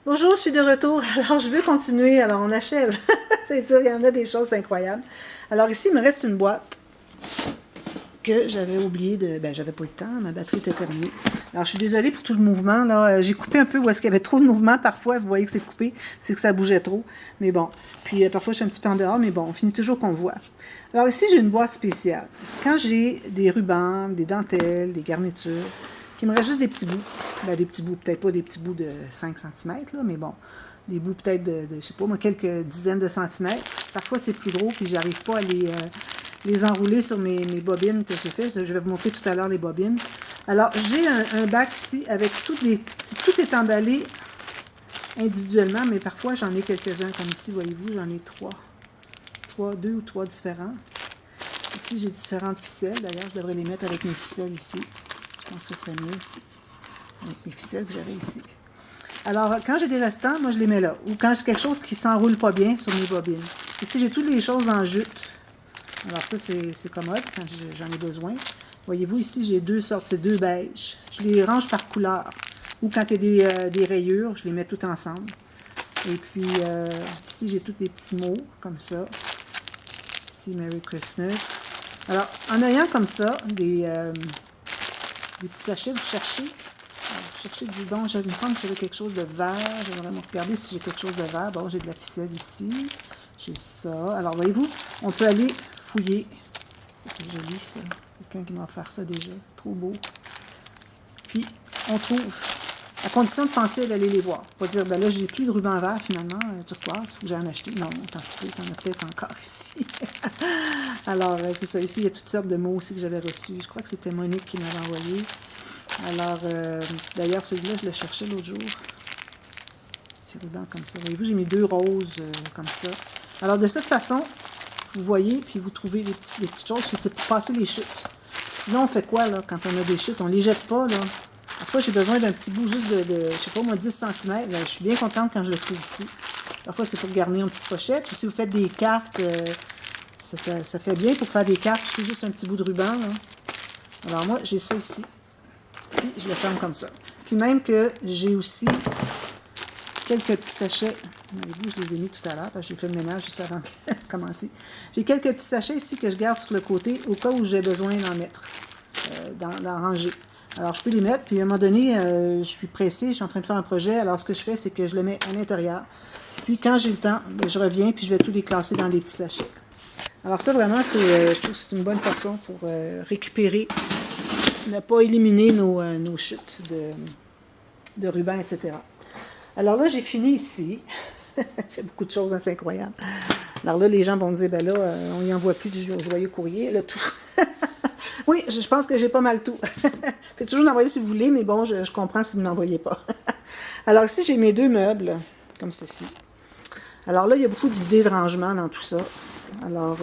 Bonjour, je suis de retour. Alors, je vais continuer. Alors, on achève. C'est sûr, il y en a des choses incroyables. Alors, ici, il me reste une boîte que j'avais oublié de... Ben, j'avais pas le temps. Ma batterie était terminée. Alors, je suis désolée pour tout le mouvement. Là, j'ai coupé un peu où est-ce qu'il y avait trop de mouvement. Parfois, vous voyez que c'est coupé. C'est que ça bougeait trop. Mais bon. Puis, parfois, je suis un petit peu en dehors. Mais bon, on finit toujours qu'on voit. Alors, ici, j'ai une boîte spéciale. Quand j'ai des rubans, des dentelles, des garnitures, qu'il me reste juste des petits bouts. Ben, des petits bouts, peut-être pas des petits bouts de 5 cm, là, mais bon, des bouts peut-être je sais pas moi, quelques dizaines de centimètres. Parfois, c'est plus gros, puis j'arrive pas à les enrouler sur mes bobines que j'ai fait. Je vais vous montrer tout à l'heure les bobines. Alors, j'ai un bac ici avec tout est emballé individuellement, mais parfois, j'en ai quelques-uns, comme ici, voyez-vous, j'en ai deux ou trois différents. Ici, j'ai différentes ficelles. D'ailleurs, je devrais les mettre avec mes ficelles ici. Je pense que ça serait mieux avec mes ficelles que j'avais ici. Alors, quand j'ai des restants, moi, je les mets là. Ou quand j'ai quelque chose qui ne s'enroule pas bien sur mes bobines. Ici, j'ai toutes les choses en jute. Alors ça, c'est commode quand j'en ai besoin. Voyez-vous, ici, j'ai deux sortes. C'est deux beiges. Je les range par couleur. Ou quand il y a des rayures, je les mets toutes ensemble. Et puis, ici, j'ai tous des petits mots, comme ça. Ici, Merry Christmas. Alors, en ayant comme ça des petits sachets, vous cherchez. Vous cherchez, dis bon, il me semble que j'avais quelque chose de vert. Je vais vraiment regarder si j'ai quelque chose de vert. Bon, j'ai de la ficelle ici. J'ai ça. Alors, voyez-vous, on peut aller fouiller. C'est joli, ça. Quelqu'un qui m'a offert ça déjà. C'est trop beau. Puis, on trouve, à condition de penser à aller les voir. Pas dire, ben là, j'ai plus de ruban vert, finalement, turquoise, il faut que j'en achète. Non, un petit peu, t'en as peut-être encore ici. Alors, c'est ça. Ici, il y a toutes sortes de mots aussi que j'avais reçus. Je crois que c'était Monique qui m'avait envoyé. Alors, d'ailleurs, celui-là, je le cherchais l'autre jour. Petit ruban comme ça. Voyez-vous, j'ai mis deux roses comme ça. Alors, de cette façon, vous voyez, puis vous trouvez les petites choses. C'est pour passer les chutes. Sinon, on fait quoi, là, quand on a des chutes? On les jette pas, là. Parfois, j'ai besoin d'un petit bout juste de je sais pas, moi, 10 cm. Je suis bien contente quand je le trouve ici. Parfois, c'est pour garder une petite pochette. Ou si vous faites des cartes, ça fait bien pour faire des cartes. C'est juste un petit bout de ruban, là. Alors, moi, j'ai ça ici. Puis, je le ferme comme ça. Puis, même que j'ai aussi quelques petits sachets. Voyez-vous, je les ai mis tout à l'heure parce que j'ai fait le ménage juste avant de commencer. J'ai quelques petits sachets ici que je garde sur le côté au cas où j'ai besoin d'en mettre, d'en ranger. Alors, je peux les mettre, puis à un moment donné, je suis pressée, je suis en train de faire un projet. Alors, ce que je fais, c'est que je le mets à l'intérieur. Puis, quand j'ai le temps, bien, je reviens, puis je vais tous les classer dans des petits sachets. Alors, ça, vraiment, je trouve que c'est une bonne façon pour récupérer, ne pas éliminer nos chutes de ruban, etc. Alors là, j'ai fini ici. Il y a beaucoup de choses, hein, c'est incroyable. Alors là, les gens vont me dire, ben là, on n'y envoie plus du joyeux courrier, là, tout. Oui, je pense que j'ai pas mal tout. Faites toujours d'envoyer si vous voulez, mais bon, je comprends si vous n'envoyez pas. Alors ici, j'ai mes deux meubles, comme ceci. Alors là, il y a beaucoup d'idées de rangement dans tout ça. Alors,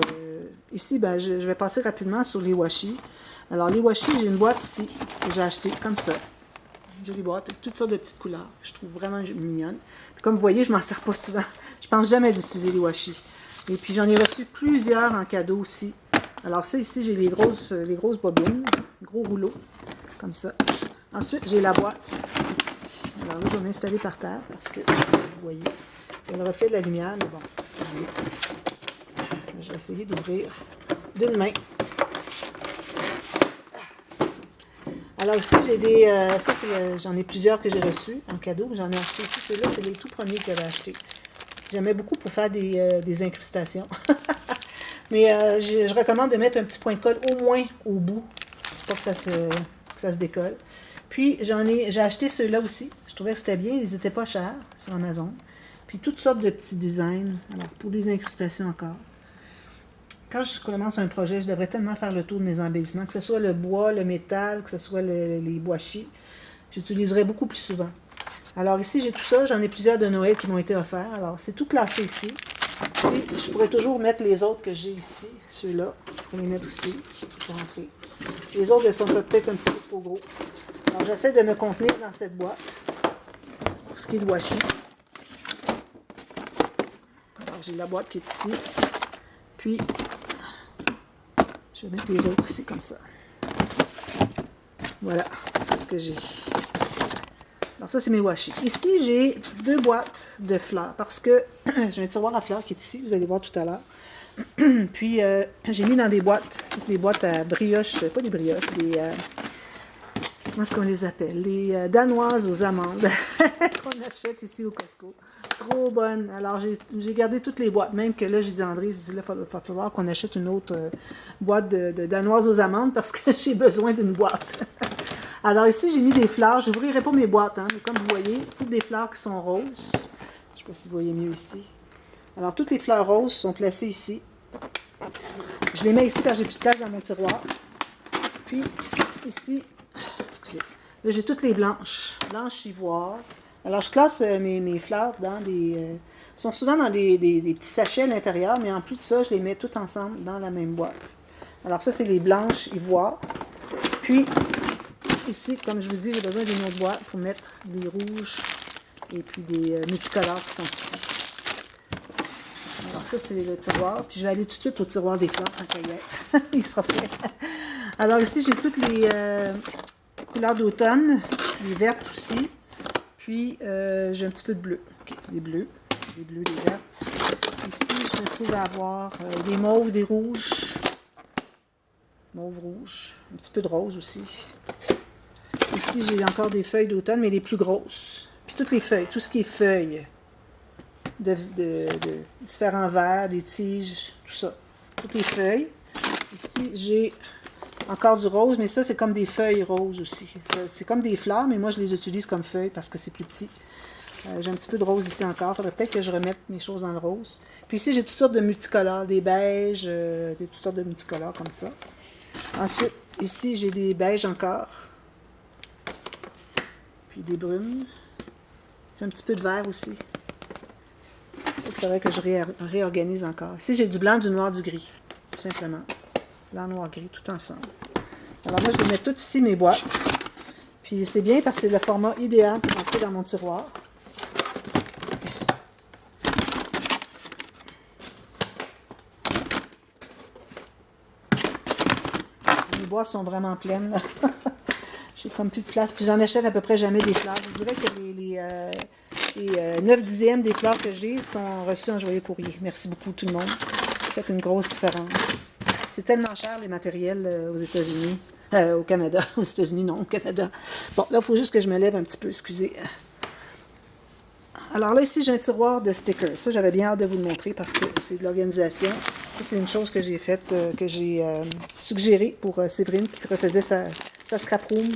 ici, ben, je vais passer rapidement sur les washi. Alors, les washi, j'ai une boîte ici que j'ai achetée, comme ça. Une jolie boîte, avec toutes sortes de petites couleurs. Je trouve vraiment mignonne. Puis comme vous voyez, je m'en sers pas souvent. Je pense jamais d'utiliser les washi. Et puis, j'en ai reçu plusieurs en cadeau aussi. Alors ça, ici, j'ai les grosses bobines, gros rouleaux, comme ça. Ensuite, j'ai la boîte ici. Alors là, je vais m'installer par terre parce que, vous voyez, il y a le reflet de la lumière, mais bon, c'est pas grave. Je vais essayer d'ouvrir d'une main. Alors ici, j'ai j'en ai plusieurs que j'ai reçus en cadeau. J'en ai acheté ici. Ceux-là, c'est les tout premiers que j'avais achetés. J'aimais beaucoup pour faire des incrustations. Mais je recommande de mettre un petit point de colle au moins au bout, pour pas que ça se décolle. Puis j'ai acheté ceux-là aussi. Je trouvais que c'était bien. Ils n'étaient pas chers sur Amazon. Puis toutes sortes de petits designs. Alors pour des incrustations encore. Quand je commence un projet, je devrais tellement faire le tour de mes embellissements, que ce soit le bois, le métal, que ce soit les bois-chis. J'utiliserai beaucoup plus souvent. Alors ici, j'ai tout ça. J'en ai plusieurs de Noël qui m'ont été offerts. Alors c'est tout classé ici. Puis, je pourrais toujours mettre les autres que j'ai ici, ceux-là, pour les mettre ici, pour rentrer. Les autres, elles sont peut-être un petit peu trop gros. Alors, j'essaie de me contenir dans cette boîte, pour ce qui est de washi. Alors, j'ai la boîte qui est ici. Puis, je vais mettre les autres ici, comme ça. Voilà, c'est ce que j'ai. Alors ça, c'est mes washi. Ici, j'ai 2 boîtes de fleurs parce que j'ai un tiroir à fleurs qui est ici, vous allez voir tout à l'heure. Puis, j'ai mis dans des boîtes, ça c'est des boîtes à brioches, pas des brioches, des... comment est-ce qu'on les appelle? Les danoises aux amandes qu'on achète ici au Costco. Trop bonnes. Alors, j'ai gardé toutes les boîtes, même que là, j'ai dit à André, j'ai dit, là, il va falloir qu'on achète une autre boîte de danoises aux amandes parce que j'ai besoin d'une boîte. Alors ici, j'ai mis des fleurs. Je n'ouvrirai pas mes boîtes, hein, mais comme vous voyez, toutes des fleurs qui sont roses. Je ne sais pas si vous voyez mieux ici. Alors, toutes les fleurs roses sont placées ici. Je les mets ici car j'ai plus de place dans mon tiroir. Puis, ici, excusez, là, j'ai toutes les blanches. Blanches ivoire. Alors, je classe mes fleurs dans des... sont souvent dans des petits sachets à l'intérieur, mais en plus de ça, je les mets toutes ensemble dans la même boîte. Alors, ça, c'est les blanches ivoire. Puis, ici, comme je vous dis, j'ai besoin d'une autre boîte pour mettre des rouges et puis des multicolores qui sont ici. Alors ça, c'est le tiroir. Puis je vais aller tout de suite au tiroir des fleurs en cueillette. Il sera fait. Alors ici, j'ai toutes les couleurs d'automne, les vertes aussi. Puis j'ai un petit peu de bleu. Okay, des bleus, des vertes. Ici, je me trouve à avoir des mauves, des rouges. Mauve rouge. Un petit peu de rose aussi. Ici, j'ai encore des feuilles d'automne, mais les plus grosses. Puis toutes les feuilles, tout ce qui est feuilles, de différents verres, des tiges, tout ça. Toutes les feuilles. Ici, j'ai encore du rose, mais ça, c'est comme des feuilles roses aussi. C'est comme des fleurs, mais moi, je les utilise comme feuilles parce que c'est plus petit. J'ai un petit peu de rose ici encore. Il faudrait peut-être que je remette mes choses dans le rose. Puis ici, j'ai toutes sortes de multicolores, des beiges, toutes sortes de multicolores comme ça. Ensuite, ici, j'ai des beiges encore. Puis des brunes. J'ai un petit peu de vert aussi. Il faudrait que je réorganise encore. Ici, j'ai du blanc, du noir, du gris. Tout simplement. Blanc, noir, gris, tout ensemble. Alors moi, je vais mettre tout ici, mes boîtes. Puis c'est bien parce que c'est le format idéal pour entrer dans mon tiroir. Les boîtes sont vraiment pleines. J'ai comme plus de place. Puis j'en achète à peu près jamais des fleurs. Je dirais que les 9 dixièmes des fleurs que j'ai sont reçues en joyeux courrier. Merci beaucoup tout le monde. Ça fait une grosse différence. C'est tellement cher les matériels aux États-Unis. Au Canada. Aux États-Unis, non, au Canada. Bon, là, il faut juste que je me lève un petit peu, excusez. Alors là, ici, j'ai un tiroir de stickers. Ça, j'avais bien hâte de vous le montrer parce que c'est de l'organisation. Ça, c'est une chose que j'ai faite, que j'ai suggérée pour Séverine qui refaisait sa scrap room.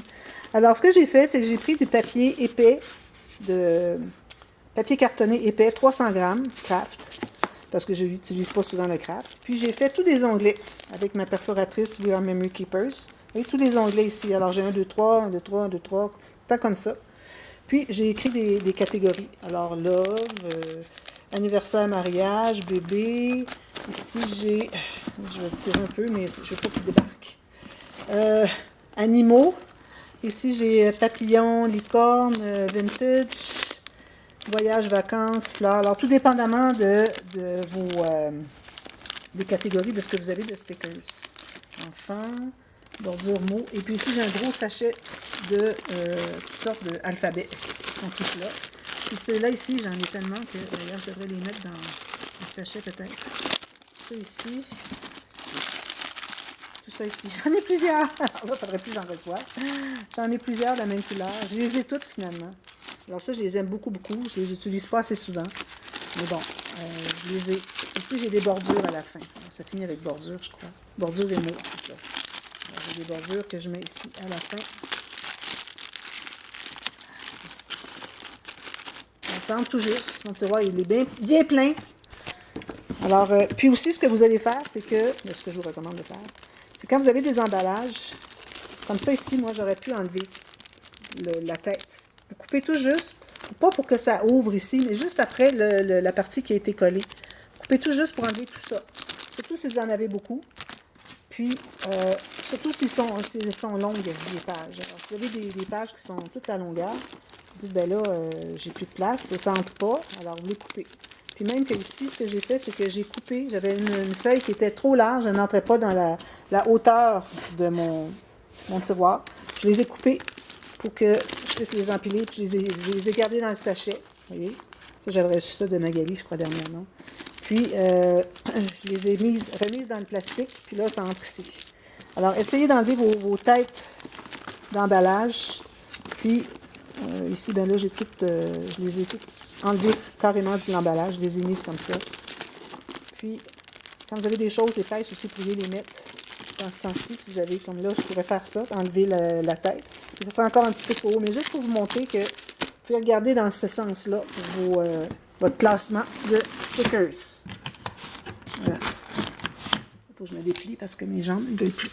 Alors, ce que j'ai fait, c'est que j'ai pris du papier épais, papier cartonné épais, 300 grammes, craft, parce que je n'utilise pas souvent le craft. Puis, j'ai fait tous des onglets avec ma perforatrice We Are Memory Keepers. Et tous les onglets ici. Alors, j'ai 1, 2, 3, 1, 2, 3, 1, 2, 3, tant comme ça. Puis, j'ai écrit des catégories. Alors, love, anniversaire, mariage, bébé. Ici, j'ai... Je vais tirer un peu, mais je veux pas qu'il débarque. Animaux. Ici, j'ai papillon, licorne, vintage, voyage, vacances, fleurs. Alors, tout dépendamment de vos... des catégories de ce que vous avez de stickers. Enfants, bordure mots. Et puis ici, j'ai un gros sachet de toutes sortes d'alphabets qui sont tous là. Puis ceux-là ici, j'en ai tellement que d'ailleurs, je devrais les mettre dans le sachet peut-être. Ça ici. Tout ça ici. J'en ai plusieurs. Alors là, il ne faudrait plus que j'en reçoive. J'en ai plusieurs de la même couleur. Je les ai toutes finalement. Alors ça, je les aime beaucoup, beaucoup. Je ne les utilise pas assez souvent. Mais bon, je les ai. Ici, j'ai des bordures à la fin. Alors, ça finit avec bordure, je crois. Bordure et mots, c'est ça. J'ai des bordures que je mets ici à la fin. Ici. Ça semble tout juste. Mon tiroir, il est bien, bien plein. Alors, puis aussi, ce que vous allez faire, c'est que, ce que je vous recommande de faire, c'est quand vous avez des emballages, comme ça ici, moi, j'aurais pu enlever la tête. Vous coupez tout juste, pas pour que ça ouvre ici, mais juste après la partie qui a été collée. Vous coupez tout juste pour enlever tout ça. Surtout si vous en avez beaucoup. Puis, surtout s'ils sont longues, les pages. Alors, si vous avez des pages qui sont toute la longueur, vous dites, ben là, j'ai plus de place, ça n'entre pas, alors vous les coupez. Puis même que ici, ce que j'ai fait, c'est que j'ai coupé, j'avais une feuille qui était trop large, elle n'entrait pas dans la hauteur de mon tiroir. Je les ai coupées pour que je puisse les empiler. Puis je les ai gardés dans le sachet. Vous voyez? Ça, j'avais reçu ça de Magali, je crois, dernièrement. Puis, je les ai remises dans le plastique. Puis là, ça entre ici. Alors, essayez d'enlever vos têtes d'emballage. Puis, ici, ben là, je les ai toutes enlevées carrément de l'emballage. Je les ai mises comme ça. Puis, quand vous avez des choses épaisses aussi, vous pouvez les mettre dans ce sens-ci. Si vous avez, comme là, je pourrais faire ça, enlever la tête. Et ça sent encore un petit peu trop haut, mais juste pour vous montrer que vous pouvez regarder dans ce sens-là pour votre classement de stickers. Voilà. Il faut que je me déplie parce que mes jambes ne veulent plus.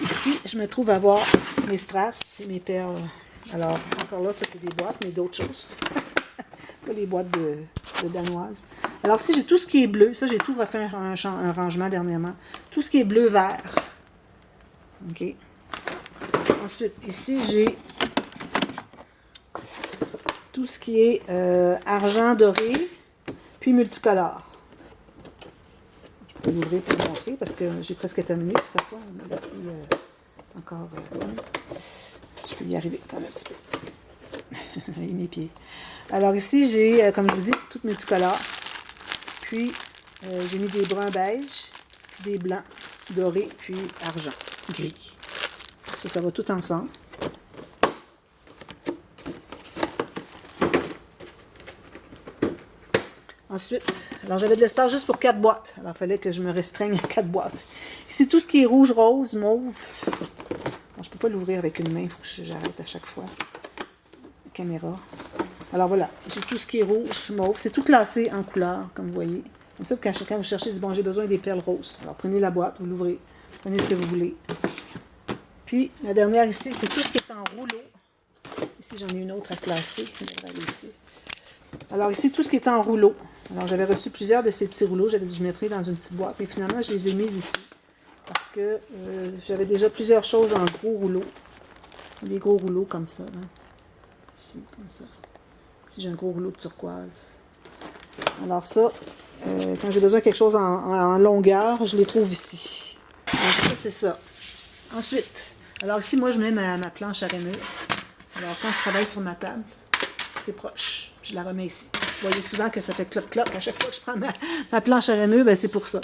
Ici, je me trouve à avoir mes strass et mes perles. Alors, encore là, ça c'est des boîtes, mais d'autres choses. Pas les boîtes de danoises. Alors, si j'ai tout ce qui est bleu, ça j'ai tout refait un rangement dernièrement. Tout ce qui est bleu-vert. OK. Ensuite, ici, j'ai tout ce qui est argent doré, puis multicolore. Je peux l'ouvrir pour vous montrer parce que j'ai presque terminé. De toute façon, on a pris encore. Si je peux y arriver, attendez un petit peu. Et mes pieds. Alors ici, j'ai, comme je vous dis, tout multicolore. Puis, j'ai mis des bruns beige, des blancs, dorés, puis argent, gris. Ça va tout ensemble. Ensuite, alors j'avais de l'espace juste pour 4 boîtes. Alors il fallait que je me restreigne à 4 boîtes. Ici, tout ce qui est rouge, rose, mauve. Alors, je ne peux pas l'ouvrir avec une main, il faut que j'arrête à chaque fois. La caméra. Alors voilà, j'ai tout ce qui est rouge, mauve. C'est tout classé en couleurs, comme vous voyez. Comme ça, quand vous cherchez, bon, j'ai besoin des perles roses. Alors prenez la boîte, vous l'ouvrez. Prenez ce que vous voulez. Puis, la dernière ici, c'est tout ce qui est en rouleau. Ici, j'en ai une autre à classer. Je vais aller ici. Alors ici, tout ce qui est en rouleau. Alors, j'avais reçu plusieurs de ces petits rouleaux. J'avais dit que je mettrais dans une petite boîte. Mais finalement, je les ai mises ici. Parce que j'avais déjà plusieurs choses en gros rouleaux. Des gros rouleaux comme ça. Hein. Ici, comme ça. Ici, j'ai un gros rouleau de turquoise. Alors ça, quand j'ai besoin de quelque chose en longueur, je les trouve ici. Donc ça, c'est ça. Ensuite, alors ici, moi, je mets ma planche à rainure. Alors, quand je travaille sur ma table, c'est proche. Je la remets ici. Vous voyez souvent que ça fait cloc-cloc à chaque fois que je prends ma planche à rainure, ben c'est pour ça.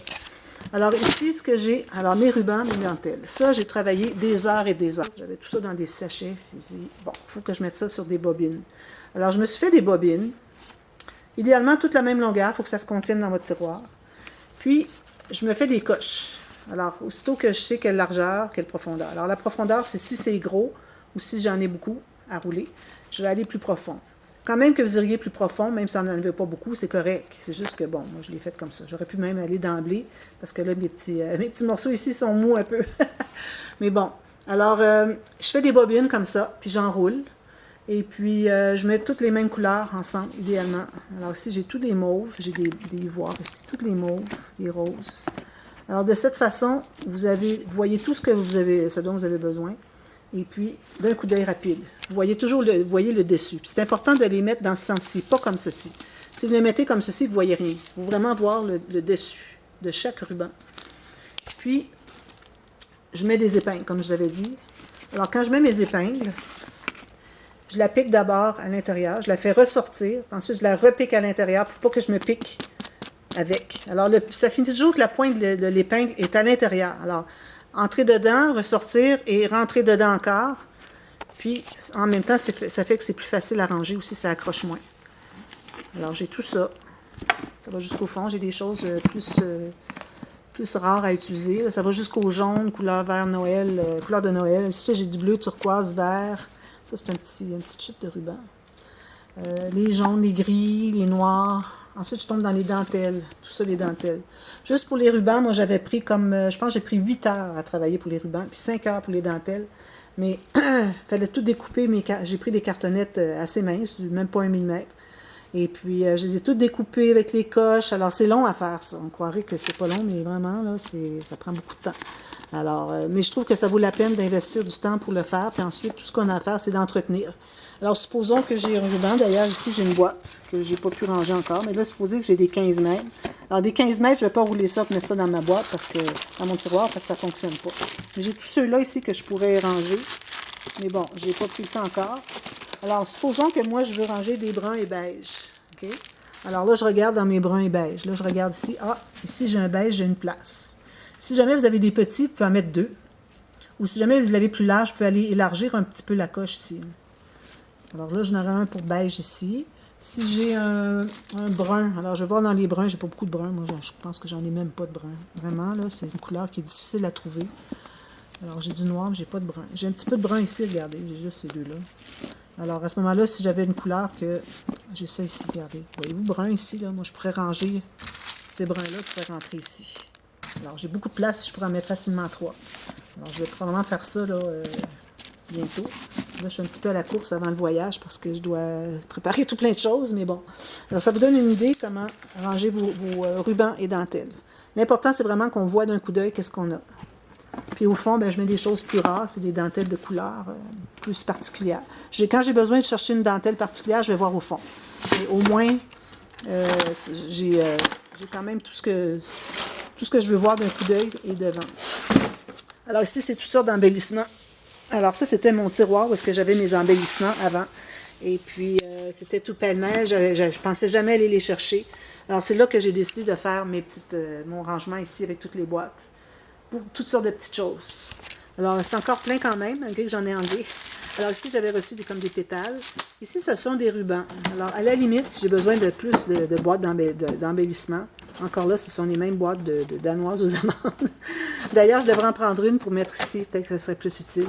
Alors ici, ce que j'ai, alors mes rubans, mes dentelles. Ça, j'ai travaillé des heures et des heures. J'avais tout ça dans des sachets. J'ai dit, bon, il faut que je mette ça sur des bobines. Alors, je me suis fait des bobines. Idéalement, toute la même longueur. Il faut que ça se contienne dans votre tiroir. Puis, je me fais des coches. Alors, aussitôt que je sais quelle largeur, quelle profondeur. Alors, la profondeur, c'est si c'est gros ou si j'en ai beaucoup à rouler, je vais aller plus profond. Quand même que vous iriez plus profond, même si on n'en avait pas beaucoup, c'est correct. C'est juste que, bon, moi, je l'ai fait comme ça. J'aurais pu même aller d'emblée, parce que là, mes petits morceaux ici sont mous un peu. Mais bon, alors, je fais des bobines comme ça, puis j'enroule. Et puis, je mets toutes les mêmes couleurs ensemble, idéalement. Alors ici, j'ai tous les mauves. J'ai des ivoires ici, toutes les mauves, les roses. Alors, de cette façon, vous voyez tout ce dont vous avez besoin. Et puis, d'un coup d'œil rapide. Vous voyez toujours le dessus. C'est important de les mettre dans ce sens-ci, pas comme ceci. Si vous les mettez comme ceci, vous ne voyez rien. Il faut vraiment voir le dessus de chaque ruban. Puis, je mets des épingles, comme je vous avais dit. Alors, quand je mets mes épingles, je la pique d'abord à l'intérieur. Je la fais ressortir. Ensuite, je la repique à l'intérieur pour pas que je me pique avec. Alors, ça finit toujours que la pointe de l'épingle est à l'intérieur. Alors, entrer dedans, ressortir et rentrer dedans encore. Puis, en même temps, ça fait que c'est plus facile à ranger aussi, ça accroche moins. Alors, j'ai tout ça. Ça va jusqu'au fond. J'ai des choses plus rares à utiliser. Ça va jusqu'au jaune, couleur vert Noël, couleur de Noël. Ici, j'ai du bleu, turquoise, vert. Ça, c'est un petit chip de ruban. Les jaunes, les gris, les noirs. Ensuite, je tombe dans les dentelles. Tout ça, les dentelles. Juste pour les rubans, moi, j'avais pris je pense que j'ai pris 8 heures à travailler pour les rubans, puis 5 heures pour les dentelles. Mais il fallait tout découper. J'ai pris des cartonnettes assez minces, même pas 1 mm. Et puis, je les ai toutes découpées avec les coches. Alors, c'est long à faire, ça. On croirait que c'est pas long, mais vraiment, là, ça prend beaucoup de temps. Alors, mais je trouve que ça vaut la peine d'investir du temps pour le faire. Puis ensuite, tout ce qu'on a à faire, c'est d'entretenir. Alors, supposons que j'ai un ruban. D'ailleurs, ici, j'ai une boîte que j'ai pas pu ranger encore. Mais là, supposez que j'ai des 15 mètres. Alors, des 15 mètres, je ne vais pas rouler ça et mettre ça dans ma boîte, parce que dans mon tiroir, parce que ça ne fonctionne pas. J'ai tous ceux-là ici que je pourrais ranger. Mais bon, j'ai pas pris le temps encore. Alors, supposons que moi, je veux ranger des bruns et beiges. OK? Alors là, je regarde dans mes bruns et beiges. Là, je regarde ici. Ah, ici, j'ai un beige, j'ai une place. Si jamais vous avez des petits, vous pouvez en mettre 2. Ou si jamais vous l'avez plus large, vous pouvez aller élargir un petit peu la coche ici. Alors là, j'en aurai un pour beige ici. Si j'ai un brun, alors je vais voir dans les bruns, j'ai pas beaucoup de bruns. Moi, je pense que j'en ai même pas de brun. Vraiment, là, c'est une couleur qui est difficile à trouver. Alors, j'ai du noir, mais j'ai pas de brun. J'ai un petit peu de brun ici, regardez, j'ai juste ces deux-là. Alors, à ce moment-là, si j'avais une couleur que... J'ai ça ici, regardez. Voyez-vous, brun ici, là, moi, je pourrais ranger ces bruns-là, je pourrais rentrer ici. Alors, j'ai beaucoup de place, je pourrais en mettre facilement 3. Alors, je vais probablement faire ça, là, bientôt. Là, je suis un petit peu à la course avant le voyage parce que je dois préparer tout plein de choses, mais bon. Alors, ça vous donne une idée comment ranger vos rubans et dentelles. L'important, c'est vraiment qu'on voit d'un coup d'œil qu'est-ce qu'on a. Puis au fond, ben, je mets des choses plus rares, c'est des dentelles de couleur plus particulières. Quand j'ai besoin de chercher une dentelle particulière, je vais voir au fond. Et au moins, j'ai quand même tout ce que je veux voir d'un coup d'œil et devant. Alors ici, c'est toutes sortes d'embellissements. Alors ça, c'était mon tiroir où est-ce que j'avais mes embellissements avant. Et puis, c'était tout pêle-mêle. Je ne pensais jamais aller les chercher. Alors c'est là que j'ai décidé de faire mon rangement ici avec toutes les boîtes. Pour toutes sortes de petites choses. Alors, c'est encore plein quand même, malgré que j'en ai enlevé. Alors ici, j'avais reçu comme des pétales. Ici, ce sont des rubans. Alors, à la limite, si j'ai besoin de plus de boîtes d'embellissement, encore là, ce sont les mêmes boîtes de danoises aux amandes. D'ailleurs, je devrais en prendre une pour mettre ici. Peut-être que ce serait plus utile.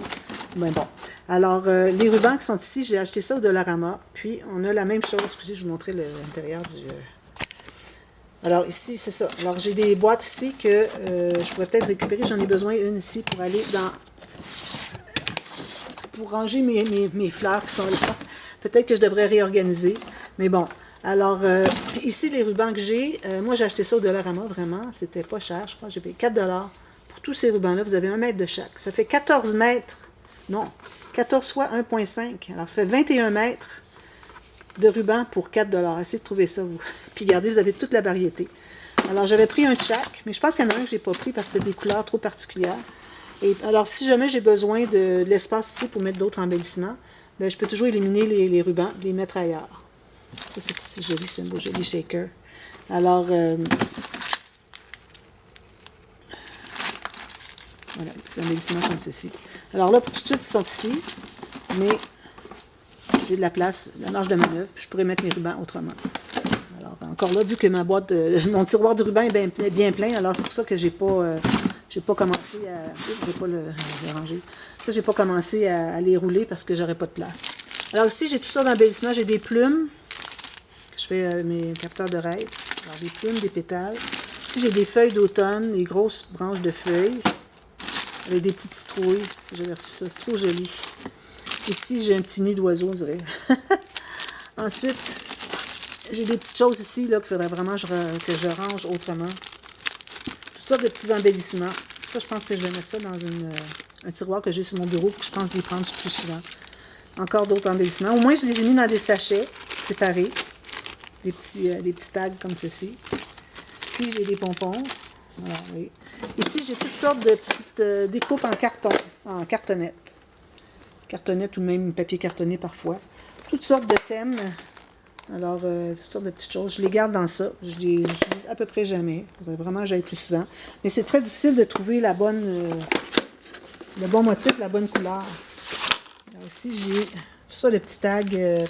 Mais bon. Alors, les rubans qui sont ici, j'ai acheté ça au Dollarama. Puis, on a la même chose. Excusez, je vous montrer l'intérieur du... Alors ici, c'est ça. Alors j'ai des boîtes ici que je pourrais peut-être récupérer. J'en ai besoin une ici pour aller pour ranger mes fleurs qui sont là. Peut-être que je devrais réorganiser. Mais bon. Alors ici, les rubans que j'ai, moi j'ai acheté ça au Dollarama, vraiment. C'était pas cher, je crois. J'ai payé 4 $. Pour tous ces rubans-là, vous avez 1 mètre de chaque. Ça fait 14 mètres. Non, 14 fois 1,5. Alors ça fait 21 mètres de ruban pour 4 $. Essayez de trouver ça, vous. Puis regardez, vous avez toute la variété. Alors, j'avais pris un de chaque, mais je pense qu'il y en a un que je n'ai pas pris parce que c'est des couleurs trop particulières. Et alors, si jamais j'ai besoin de l'espace ici pour mettre d'autres embellissements, bien, je peux toujours éliminer les rubans, les mettre ailleurs. Ça, c'est joli, c'est un beau joli shaker. Alors, voilà, des embellissements comme ceci. Alors là, tout de suite, ils sont ici, mais... j'ai de la place, la marge de manœuvre, puis je pourrais mettre mes rubans autrement. Alors, encore là, vu que mon tiroir de rubans est bien plein, alors c'est pour ça que j'ai pas commencé à... je vais pas le ranger. Ça, j'ai pas commencé à les rouler parce que j'aurais pas de place. Alors ici, j'ai tout ça d'embellissement. J'ai des plumes, que je fais mes capteurs de rêve. Alors, des plumes, des pétales. Ici, j'ai des feuilles d'automne, des grosses branches de feuilles, avec des petites citrouilles. J'avais reçu ça, c'est trop joli. Ici, j'ai un petit nid d'oiseau, on dirait. Ensuite, j'ai des petites choses ici là, qu'il faudrait vraiment que je range autrement. Toutes sortes de petits embellissements. Ça, je pense que je vais mettre ça dans un tiroir que j'ai sur mon bureau pour que je pense les prendre plus souvent. Encore d'autres embellissements. Au moins, je les ai mis dans des sachets séparés. Des petits tags comme ceci. Puis, j'ai des pompons. Voilà, oui. Ici, j'ai toutes sortes de petites découpes en carton, en cartonnette. Cartonnette ou même papier cartonné parfois. Toutes sortes de thèmes. Alors, toutes sortes de petites choses. Je les garde dans ça. Je les utilise à peu près jamais. Il faudrait vraiment que j'aille plus souvent. Mais c'est très difficile de trouver le bon motif, la bonne couleur. Alors ici, j'ai tout ça de petits tags. Vous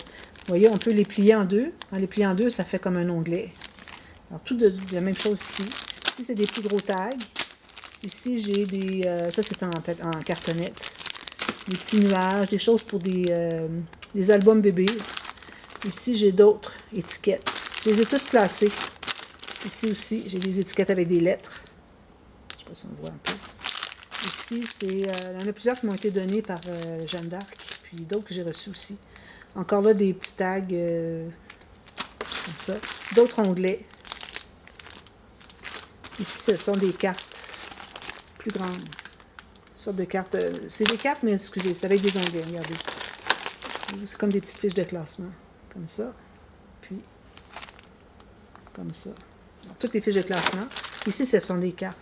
voyez, on peut les plier en deux. En les pliant en deux, ça fait comme un onglet. Alors, tout de la même chose ici. Ici, c'est des plus gros tags. Ici, j'ai des... ça, c'est en cartonnette. Des petits nuages, des choses pour des albums bébés. Ici, j'ai d'autres étiquettes. Je les ai tous classées. Ici aussi, j'ai des étiquettes avec des lettres. Je ne sais pas si on voit un peu. Ici, il y en a plusieurs qui m'ont été donnés par Jeanne d'Arc, puis d'autres que j'ai reçus aussi. Encore là, des petits tags comme ça. D'autres onglets. Ici, ce sont des cartes plus grandes. sortes de cartes. C'est des cartes, mais excusez, c'est avec des onglets, regardez. C'est comme des petites fiches de classement. Comme ça. Puis, comme ça. Donc, toutes les fiches de classement. Ici, ce sont des cartes.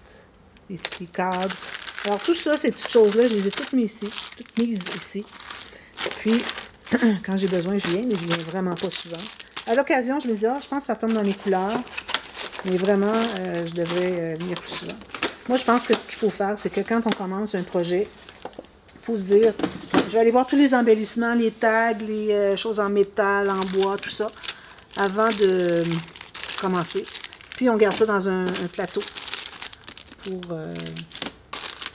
Des cadres. Alors, tout ça, ces petites choses-là, je les ai toutes mises ici. Puis, quand j'ai besoin, je viens, mais je viens vraiment pas souvent. À l'occasion, je me dis, je pense que ça tombe dans mes couleurs. Mais vraiment, je devrais venir plus souvent. Moi, je pense que ce qu'il faut faire, c'est que quand on commence un projet, il faut se dire, je vais aller voir tous les embellissements, les tags, les choses en métal, en bois, tout ça, avant de commencer. Puis, on garde ça dans un plateau pour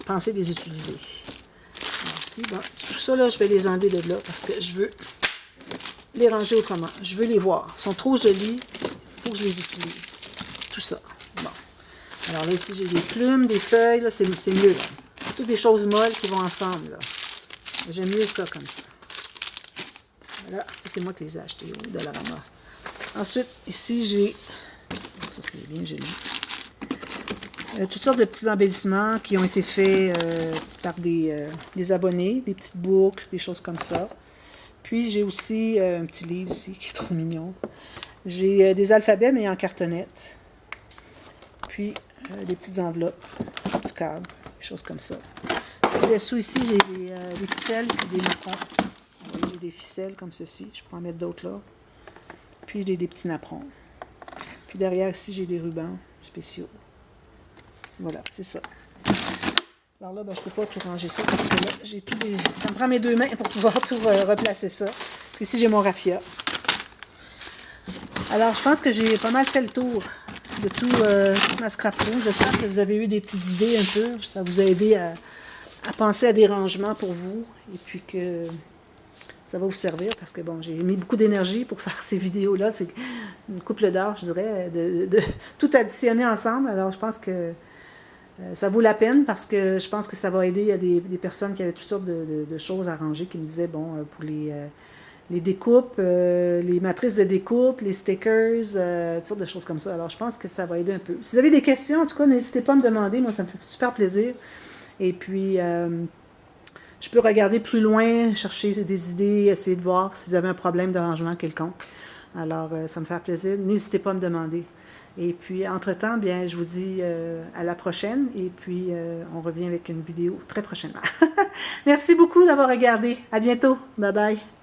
penser les utiliser. Alors, ici, bon, tout ça, là, je vais les enlever de là parce que je veux les ranger autrement. Je veux les voir. Ils sont trop jolis. Il faut que je les utilise. Tout ça. Bon. Alors là, ici, j'ai des plumes, des feuilles. C'est mieux. Là. Toutes des choses molles qui vont ensemble. J'aime mieux ça comme ça. Voilà. Ça, c'est moi qui les ai achetés au Dollarama. Ensuite, ici, j'ai... Ça, c'est bien joli. Toutes sortes de petits embellissements qui ont été faits par des abonnés. Des petites boucles, des choses comme ça. Puis, j'ai aussi un petit livre ici qui est trop mignon. J'ai des alphabets, mais en cartonnette. Puis, des petites enveloppes, du cadre, des choses comme ça. Puis, dessous, ici, j'ai des ficelles et des napperons. J'ai des ficelles comme ceci. Je peux en mettre d'autres là. Puis, j'ai des petits napperons. Puis, derrière, ici, j'ai des rubans spéciaux. Voilà, c'est ça. Alors là, ben, je ne peux pas tout ranger ça parce que là, j'ai tout des... Ça me prend mes deux mains pour pouvoir tout replacer ça. Puis ici, j'ai mon raffia. Alors, je pense que j'ai pas mal fait le tour de toute ma scrapbook. J'espère que vous avez eu des petites idées un peu. Ça vous a aidé à penser à des rangements pour vous. Et puis que ça va vous servir parce que, bon, j'ai mis beaucoup d'énergie pour faire ces vidéos-là. C'est une couple d'heures, je dirais, de tout additionner ensemble. Alors, je pense que ça vaut la peine parce que je pense que ça va aider à des personnes qui avaient toutes sortes de choses à ranger, qui me disaient, bon, pour les découpes, les matrices de découpe, les stickers, toutes sortes de choses comme ça. Alors, je pense que ça va aider un peu. Si vous avez des questions, en tout cas, n'hésitez pas à me demander. Moi, ça me fait super plaisir. Et puis, je peux regarder plus loin, chercher des idées, essayer de voir si vous avez un problème de rangement quelconque. Alors, ça me fait plaisir. N'hésitez pas à me demander. Et puis, entre-temps, bien, je vous dis à la prochaine. Et puis, on revient avec une vidéo très prochainement. Merci beaucoup d'avoir regardé. À bientôt. Bye bye.